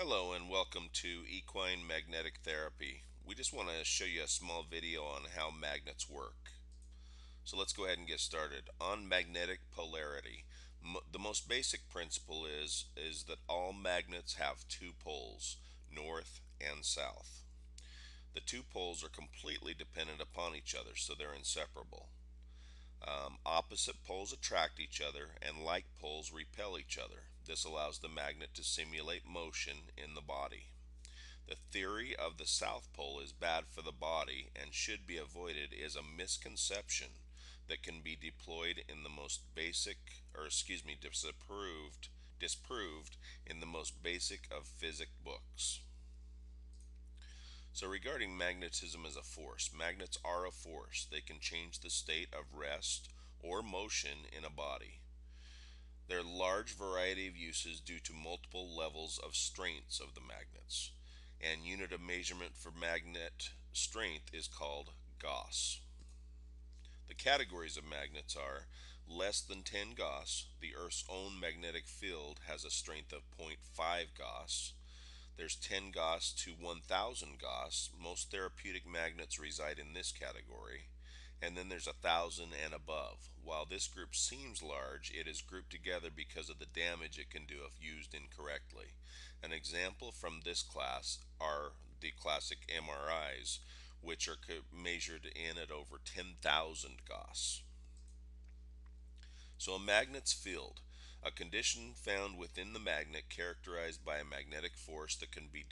Hello and welcome to Equine Magnetic Therapy. We just want to show you a small video on how magnets work. So let's go ahead and get started. On magnetic polarity, the most basic principle is that all magnets have two poles, north and south. The two poles are completely dependent upon each other, so they're inseparable. Opposite poles attract each other and like poles repel each other. This allows the magnet to simulate motion in the body. The theory of the South Pole is bad for the body and should be avoided is a misconception that can be deployed in the most basic, disproved in the most basic of physics books. So regarding magnetism as a force, magnets are a force. They can change the state of rest or motion in a body. There are large variety of uses due to multiple levels of strengths of the magnets, and unit of measurement for magnet strength is called Gauss. The categories of magnets are less than 10 Gauss. The Earth's own magnetic field has a strength of 0.5 Gauss. There's 10 Gauss to 1000 Gauss. Most therapeutic magnets reside in this category. And then there's 1000 and above. While this group seems large, it is grouped together because of the damage it can do if used incorrectly. An example from this class are the classic MRIs, which are measured in at over 10,000 Gauss. So a magnet's field, a condition found within the magnet characterized by a magnetic force that can be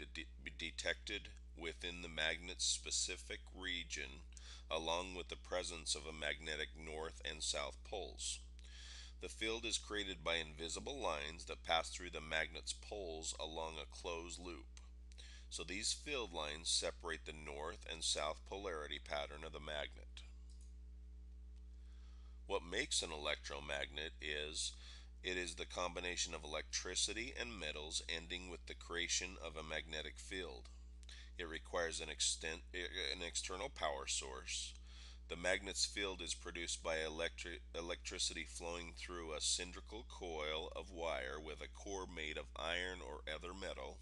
detected within the magnet's specific region along with the presence of a magnetic north and south poles. The field is created by invisible lines that pass through the magnet's poles along a closed loop. So these field lines separate the north and south polarity pattern of the magnet. What makes an electromagnet is it is the combination of electricity and metals ending with the creation of a magnetic field. It requires an external power source. The magnet's field is produced by electricity flowing through a cylindrical coil of wire with a core made of iron or other metal,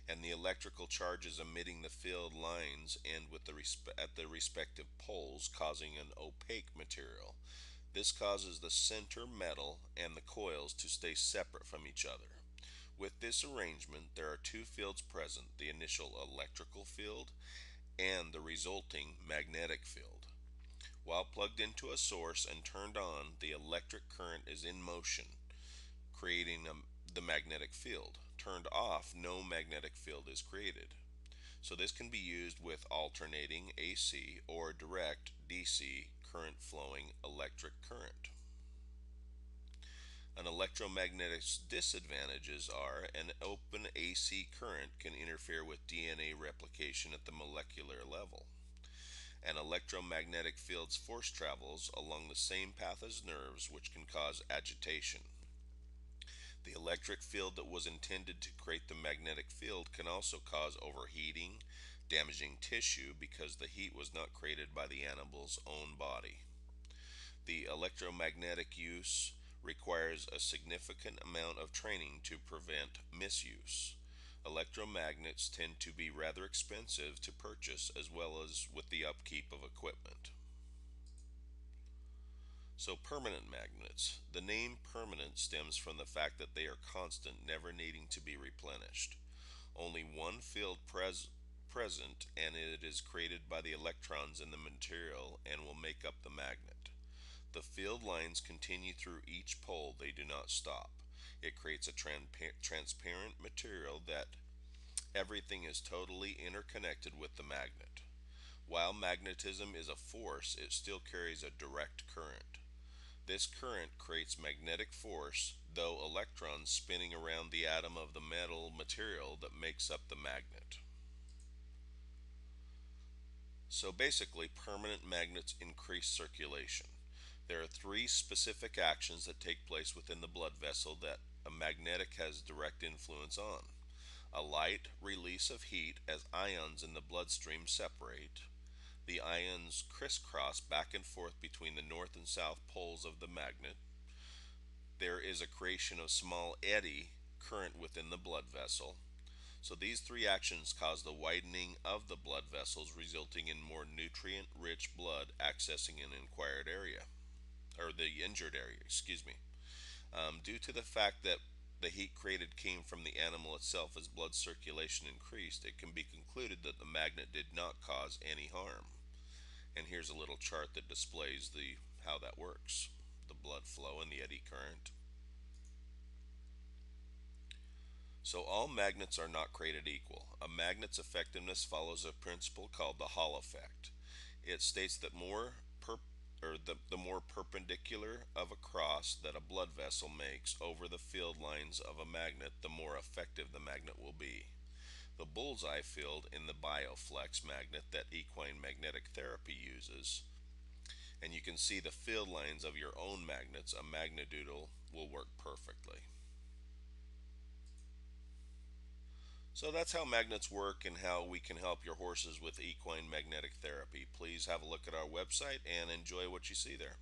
and the electrical charges emitting the field lines end with at the respective poles, causing an opaque material. This causes the center metal and the coils to stay separate from each other. With this arrangement, there are two fields present, the initial electrical field and the resulting magnetic field. While plugged into a source and turned on, the electric current is in motion, creating the magnetic field. Turned off, no magnetic field is created. So this can be used with alternating AC or direct DC current flowing electric current. An electromagnetic's disadvantages are an open AC current can interfere with DNA replication at the molecular level. An electromagnetic field's force travels along the same path as nerves, which can cause agitation. The electric field that was intended to create the magnetic field can also cause overheating, damaging tissue because the heat was not created by the animal's own body. The electromagnetic use requires a significant amount of training to prevent misuse. Electromagnets tend to be rather expensive to purchase as well as with the upkeep of equipment. So permanent magnets. The name permanent stems from the fact that they are constant, never needing to be replenished. Only one field present and it is created by the electrons in the material and will make up the magnet. The field lines continue through each pole, they do not stop. It creates a transparent material that everything is totally interconnected with the magnet. While magnetism is a force, it still carries a direct current. This current creates magnetic force, though electrons spinning around the atom of the metal material that makes up the magnet. So basically, permanent magnets increase circulation. There are three specific actions that take place within the blood vessel that a magnetic has direct influence on. A light release of heat as ions in the bloodstream separate. The ions crisscross back and forth between the north and south poles of the magnet. There is a creation of small eddy current within the blood vessel. So these three actions cause the widening of the blood vessels, resulting in more nutrient rich blood accessing an inquired area, or the injured area, excuse me. Due to the fact that the heat created came from the animal itself, as blood circulation increased, it can be concluded that the magnet did not cause any harm. And here's a little chart that displays the how that works. The blood flow and the eddy current. So all magnets are not created equal. A magnet's effectiveness follows a principle called the Hall effect. It states that the more perpendicular of a cross that a blood vessel makes over the field lines of a magnet, the more effective the magnet will be. The bullseye field in the Bioflex magnet that equine magnetic therapy uses, and you can see the field lines of your own magnets, a magnedoodle will work perfectly. So that's how magnets work and how we can help your horses with equine magnetic therapy. Please have a look at our website and enjoy what you see there.